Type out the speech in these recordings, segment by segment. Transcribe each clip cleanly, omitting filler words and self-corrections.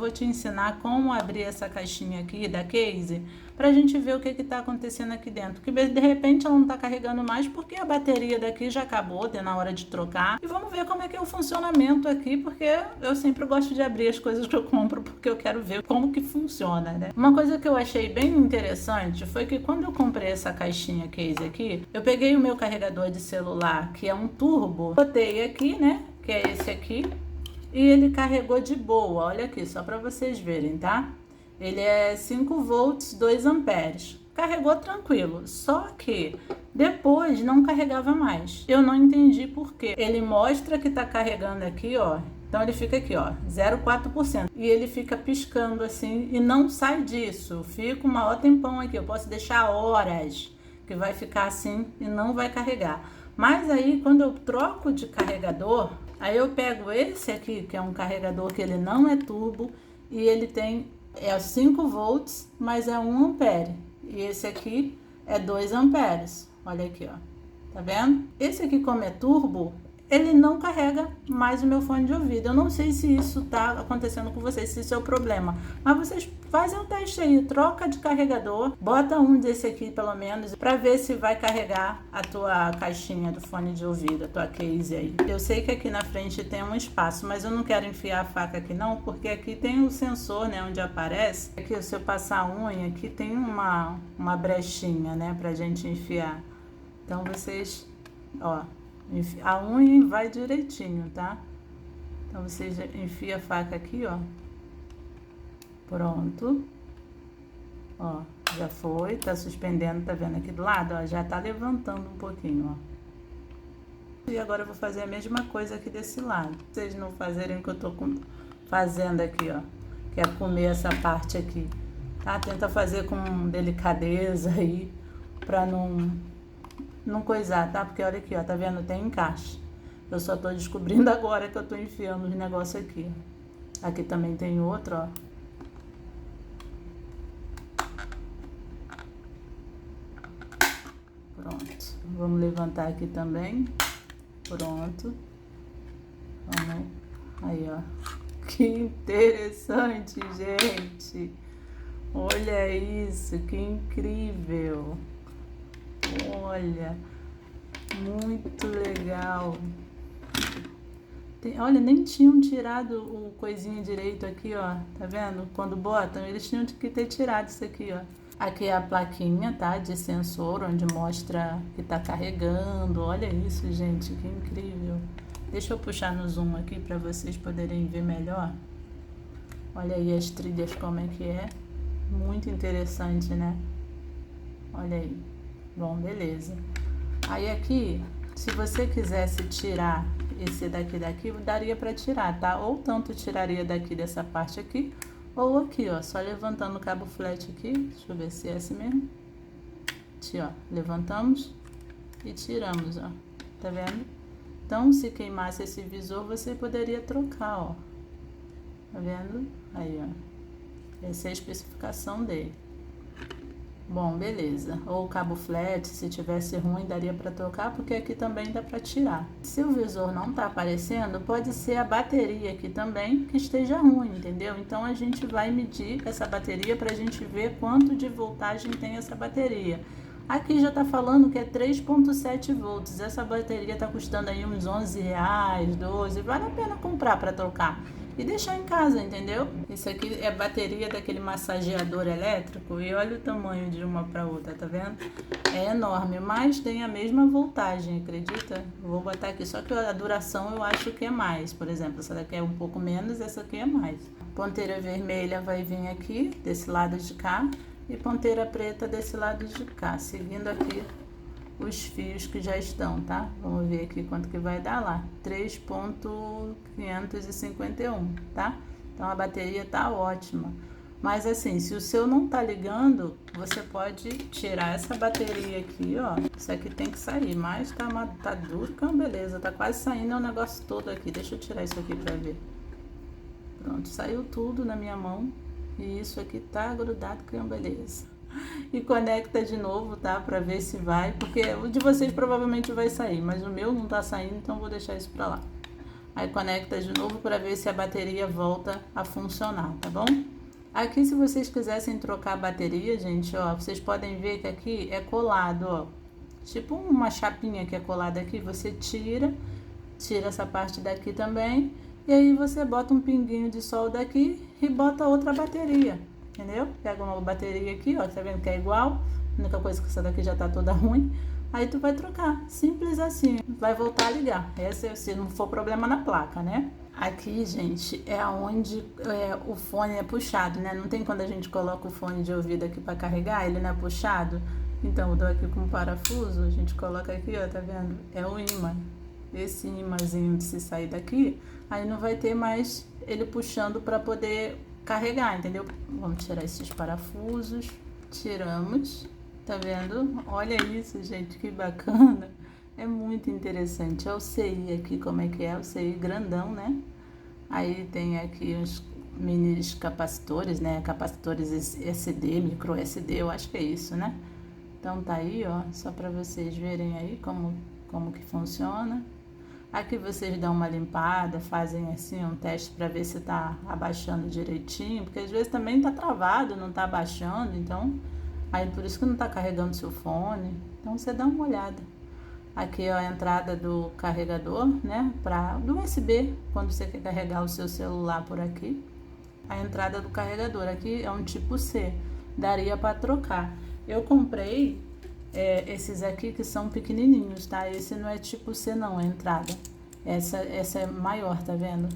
vou te ensinar como abrir essa caixinha aqui da case pra gente ver o que que tá acontecendo aqui dentro. Que de repente ela não tá carregando mais porque a bateria daqui já acabou, deu na hora de trocar. E vamos ver como é que é o funcionamento aqui, porque eu sempre gosto de abrir as coisas que eu compro porque eu quero ver como que funciona, né? Uma coisa que eu achei bem interessante foi que quando eu comprei essa caixinha case aqui, eu peguei o meu carregador de celular, que é um turbo, botei aqui, né, que é esse aqui, e ele carregou de boa. Olha aqui, só para vocês verem, tá? Ele é 5 volts, 2 amperes. Carregou tranquilo, só que depois não carregava mais. Eu não entendi por quê. Ele mostra que tá carregando aqui, ó. Então ele fica aqui, ó, 0,4%. E ele fica piscando assim e não sai disso. Fica um maior tempão aqui. Eu posso deixar horas que vai ficar assim e não vai carregar. Mas aí quando eu troco de carregador, aí eu pego esse aqui, que é um carregador que ele não é turbo e ele tem 5 volts, mas é 1 ampere. E esse aqui é 2 amperes. Olha aqui, ó. Tá vendo? Esse aqui, como é turbo, ele não carrega mais o meu fone de ouvido. Eu não sei se isso tá acontecendo com vocês, se isso é o problema. Mas vocês fazem um teste aí, troca de carregador, bota um desse aqui pelo menos, pra ver se vai carregar a tua caixinha do fone de ouvido, a tua case aí. Eu sei que aqui na frente tem um espaço, mas eu não quero enfiar a faca aqui não, porque aqui tem o sensor, né, onde aparece. Aqui, se eu passar a unha, aqui tem uma brechinha, né, pra gente enfiar. Então vocês, ó, a unha vai direitinho, tá? Então você enfia a faca aqui, ó. Pronto. Ó, já foi, tá suspendendo, tá vendo aqui do lado? Ó, já tá levantando um pouquinho, ó. E agora eu vou fazer a mesma coisa aqui desse lado. Pra vocês não fazerem o que eu tô fazendo aqui, ó. Que é comer essa parte aqui, tá? Tenta fazer com delicadeza aí, pra não coisar, tá? Porque olha aqui, ó, tá vendo? Tem encaixe. Eu só tô descobrindo agora que eu tô enfiando os negócios aqui. Aqui também tem outro, ó. Pronto. Vamos levantar aqui também. Pronto. Vamos. Aí, ó. Que interessante, gente. Olha isso, que incrível. Olha, muito legal. Olha, nem tinham tirado o coisinho direito aqui, ó. Tá vendo? Quando botam, eles tinham que ter tirado isso aqui, ó. Aqui é a plaquinha, tá? De sensor, onde mostra que tá carregando. Olha isso, gente, que incrível. Deixa eu puxar no zoom aqui para vocês poderem ver melhor. Olha aí as trilhas como é que é. Muito interessante, né? Olha aí. Bom, beleza. Aí aqui, se você quisesse tirar esse daqui, daria para tirar, tá? Ou tanto tiraria daqui dessa parte aqui, ou aqui, ó, só levantando o cabo flat aqui. Deixa eu ver se é esse mesmo. Aqui, ó, levantamos e tiramos, ó. Tá vendo? Então, se queimasse esse visor, você poderia trocar, ó. Tá vendo? Aí, ó. Essa é a especificação dele. Bom, beleza. Ou o cabo flat, se tivesse ruim, daria para trocar, porque aqui também dá para tirar. Se o visor não tá aparecendo, pode ser a bateria aqui também que esteja ruim, entendeu? Então a gente vai medir essa bateria para a gente ver quanto de voltagem tem essa bateria. Aqui já tá falando que é 3,7 volts. Essa bateria tá custando aí uns 11 reais, 12. Vale a pena comprar para trocar e deixar em casa, entendeu? Isso aqui é bateria daquele massageador elétrico e olha o tamanho de uma para outra, tá vendo? É enorme, mas tem a mesma voltagem, acredita? Vou botar aqui, só que a duração eu acho que é mais. Por exemplo, essa daqui é um pouco menos, essa aqui é mais. Ponteira vermelha vai vir aqui, desse lado de cá, e ponteira preta desse lado de cá, seguindo aqui os fios que já estão, tá? Vamos ver aqui quanto que vai dar lá. 3,551, tá? Então a bateria tá ótima. Mas assim, se o seu não tá ligando, você pode tirar essa bateria aqui, ó. Isso aqui tem que sair, mas tá duro, que é uma beleza. Tá quase saindo o negócio todo aqui. Deixa eu tirar isso aqui pra ver. Pronto, saiu tudo na minha mão. E isso aqui tá grudado, que é uma beleza. E conecta de novo, tá? Pra ver se vai, porque o de vocês provavelmente vai sair, mas o meu não tá saindo, então vou deixar isso pra lá. Aí conecta de novo para ver se a bateria volta a funcionar, tá bom? Aqui, se vocês quisessem trocar a bateria, gente, ó, vocês podem ver que aqui é colado, ó. Tipo uma chapinha que é colada aqui, você tira essa parte daqui também, e aí você bota um pinguinho de solda aqui e bota outra bateria, entendeu? Pega uma bateria aqui, ó, tá vendo que é igual, a única coisa que essa daqui já tá toda ruim, aí tu vai trocar, simples assim, vai voltar a ligar, essa se não for problema na placa, né? Aqui, gente, é onde o fone é puxado, né? Não tem quando a gente coloca o fone de ouvido aqui para carregar, ele não é puxado? Então, eu dou aqui com um parafuso, a gente coloca aqui, ó, tá vendo? É o ímã. Esse ímãzinho de se sair daqui, aí não vai ter mais ele puxando para poder carregar, entendeu? Vamos tirar esses parafusos. Tiramos, tá vendo? Olha isso, gente, que bacana. É muito interessante. É o CI aqui, como é que é? O CI grandão, né? Aí tem aqui os mini capacitores, né? Capacitores SD, micro SD, eu acho que é isso, né? Então tá aí, ó, só para vocês verem aí como que funciona. Aqui vocês dão uma limpada, fazem assim um teste para ver se tá abaixando direitinho, porque às vezes também tá travado, não tá abaixando, então aí por isso que não tá carregando seu fone. Então você dá uma olhada. Aqui ó, a entrada do carregador, né, do USB, quando você quer carregar o seu celular por aqui. A entrada do carregador aqui é um tipo C, daria para trocar. Eu comprei esses aqui que são pequenininhos, tá? Esse não é tipo C não, a entrada. Essa é maior, tá vendo?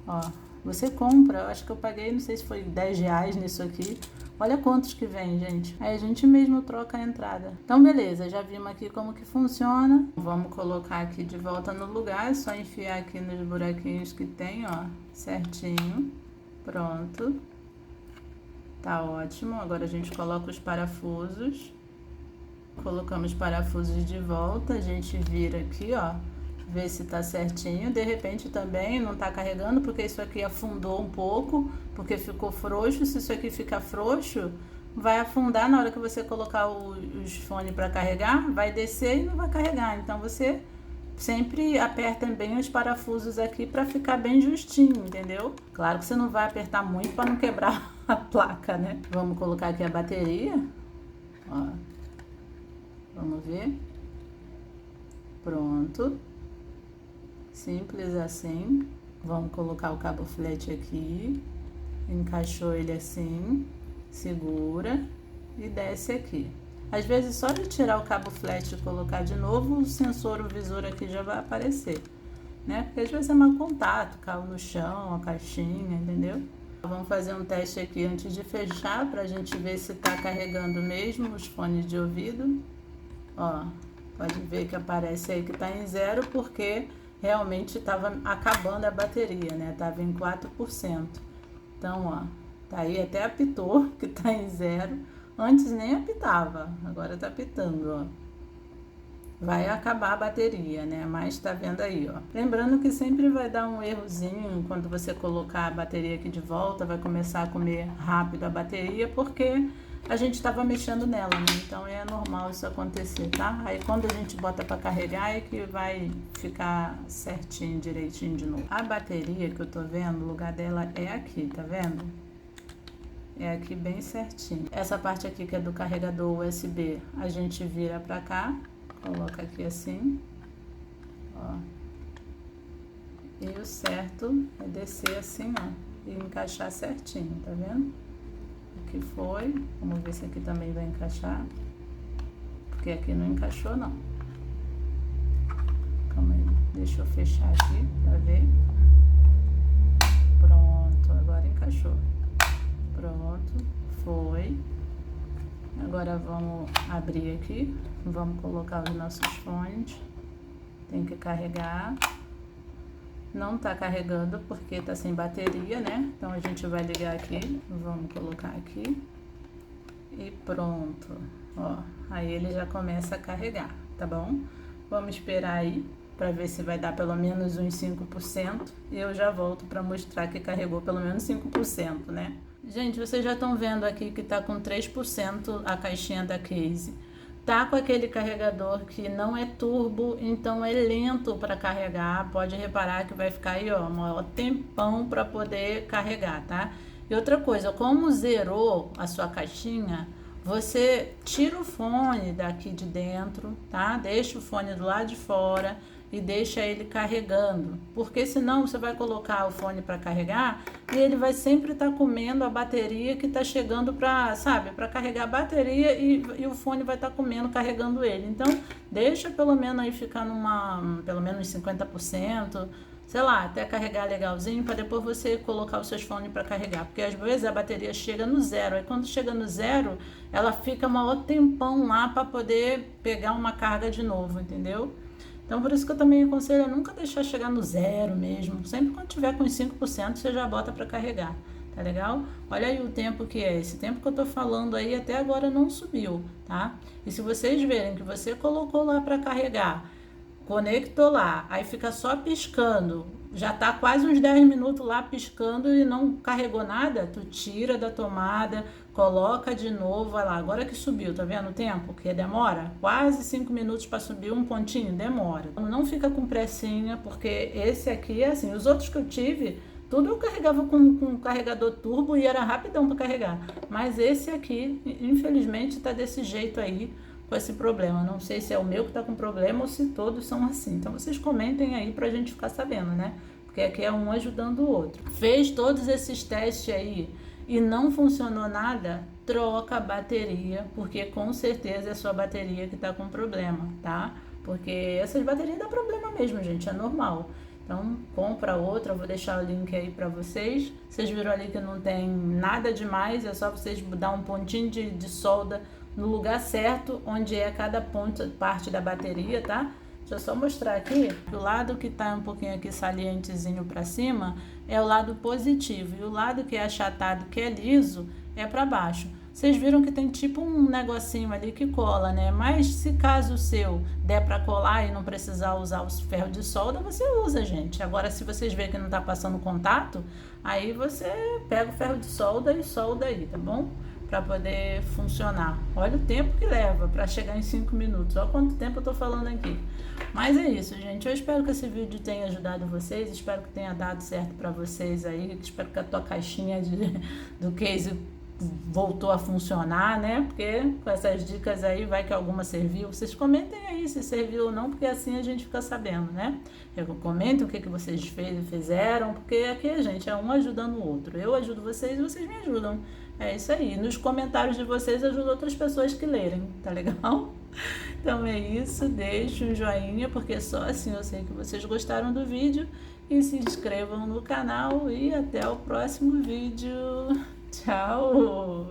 Ó, você compra, eu acho que eu paguei, não sei se foi R$10 nisso aqui. Olha quantos que vem, gente. Aí a gente mesmo troca a entrada. Então, beleza, já vimos aqui como que funciona. Vamos colocar aqui de volta no lugar. É só enfiar aqui nos buraquinhos que tem, ó, certinho. Pronto. Tá ótimo. Agora a gente coloca os parafusos. Colocamos os parafusos de volta. A gente vira aqui, ó. Ver se tá certinho. De repente também não tá carregando, porque isso aqui afundou um pouco, porque ficou frouxo. Se isso aqui ficar frouxo, vai afundar na hora que você colocar os fones para carregar, vai descer e não vai carregar. Então você sempre aperta bem os parafusos aqui para ficar bem justinho, entendeu? Claro que você não vai apertar muito para não quebrar a placa, né? Vamos colocar aqui a bateria. Ó. Vamos ver. Pronto. Simples assim. Vamos colocar o cabo flat aqui. Encaixou ele assim. Segura e desce aqui. Às vezes só de tirar o cabo flat e colocar de novo, o sensor, o visor aqui já vai aparecer, né? Porque às vezes é mau contato, caiu no chão, a caixinha, entendeu? Vamos fazer um teste aqui antes de fechar pra gente ver se tá carregando mesmo os fones de ouvido. Ó, pode ver que aparece aí que tá em 0 porque realmente estava acabando a bateria, né? Tava em 4%. Então, ó, tá aí, até apitou que tá em 0. Antes nem apitava, agora tá apitando, ó. Vai acabar a bateria, né? Mas tá vendo aí, ó. Lembrando que sempre vai dar um errozinho quando você colocar a bateria aqui de volta, vai começar a comer rápido a bateria, porque a gente tava mexendo nela, né? Então é normal isso acontecer, tá? Aí quando a gente bota para carregar é que vai ficar certinho, direitinho de novo. A bateria que eu tô vendo, o lugar dela é aqui, tá vendo? É aqui bem certinho. Essa parte aqui que é do carregador USB, a gente vira pra cá, coloca aqui assim, ó. E o certo é descer assim, ó, e encaixar certinho, tá vendo? Aqui foi. Vamos ver se aqui também vai encaixar, porque aqui não encaixou não. Calma aí, deixa eu fechar aqui pra ver. Pronto, agora encaixou. Pronto, foi. Agora vamos abrir aqui, vamos colocar os nossos fones. Tem que carregar. Não tá carregando porque tá sem bateria, né? Então a gente vai ligar aqui, vamos colocar aqui. E pronto, ó. Aí ele já começa a carregar, tá bom? Vamos esperar aí para ver se vai dar pelo menos uns 5%. E eu já volto para mostrar que carregou pelo menos 5%, né? Gente, vocês já estão vendo aqui que tá com 3% a caixinha da case. tá com aquele carregador que não é turbo, então é lento para carregar, pode reparar que vai ficar aí, ó, um maior tempão para poder carregar, tá? E outra coisa, como zerou a sua caixinha, você tira o fone daqui de dentro, tá? Deixa o fone do lado de fora e deixa ele carregando, porque senão você vai colocar o fone para carregar e ele vai sempre estar comendo a bateria que está chegando para, sabe, para carregar a bateria e o fone vai estar comendo, carregando ele. Então, deixa pelo menos aí ficar pelo menos 50%, sei lá, até carregar legalzinho, para depois você colocar os seus fones para carregar, porque às vezes a bateria chega no zero, aí quando chega no zero, ela fica maior tempão lá para poder pegar uma carga de novo, entendeu? Então, por isso que eu também aconselho a nunca deixar chegar no zero mesmo. Sempre quando tiver com os 5%, você já bota para carregar. Tá legal? Olha aí o tempo que é. Esse tempo que eu tô falando aí até agora não subiu, tá? E se vocês verem que você colocou lá para carregar, conectou lá, aí fica só piscando, já tá quase uns 10 minutos lá piscando e não carregou nada, tu tira da tomada, coloca de novo, vai lá, agora que subiu, tá vendo o tempo? Que demora quase 5 minutos para subir um pontinho, demora. Não fica com pressinha, porque esse aqui é assim, os outros que eu tive, tudo eu carregava com carregador turbo e era rapidão para carregar, mas esse aqui, infelizmente, tá desse jeito aí, com esse problema. Não sei se é o meu que está com problema ou se todos são assim. Então vocês comentem aí pra gente ficar sabendo, né? Porque aqui é um ajudando o outro. Fez todos esses testes aí e não funcionou nada, troca a bateria, porque com certeza é a sua bateria que está com problema, tá? Porque essas baterias dão problema mesmo, gente, é normal. Então, compra outra, eu vou deixar o link aí pra vocês. Vocês viram ali que não tem nada demais, é só vocês dar um pontinho de solda no lugar certo, onde é cada parte da bateria, tá? Deixa eu só mostrar aqui, o lado que tá um pouquinho aqui salientezinho pra cima, é o lado positivo, e o lado que é achatado, que é liso, é pra baixo. Vocês viram que tem tipo um negocinho ali que cola, né? Mas se caso o seu der para colar e não precisar usar os ferros de solda, você usa, gente. Agora, se vocês verem que não tá passando contato, aí você pega o ferro de solda e solda aí, tá bom? Para poder funcionar. Olha o tempo que leva para chegar em 5 minutos. Olha quanto tempo eu tô falando aqui. Mas é isso, gente. Eu espero que esse vídeo tenha ajudado vocês. Espero que tenha dado certo para vocês aí. Espero que a tua caixinha do case voltou a funcionar, né? Porque com essas dicas aí vai que alguma serviu. Vocês comentem aí se serviu ou não, porque assim a gente fica sabendo, né? Comentem o que vocês fizeram, porque aqui a gente é um ajudando o outro. Eu ajudo vocês e vocês me ajudam. É isso aí. Nos comentários de vocês ajuda outras pessoas que lerem, tá legal? Então é isso. Deixe um joinha, porque só assim eu sei que vocês gostaram do vídeo. E se inscrevam no canal e até o próximo vídeo. Tchau!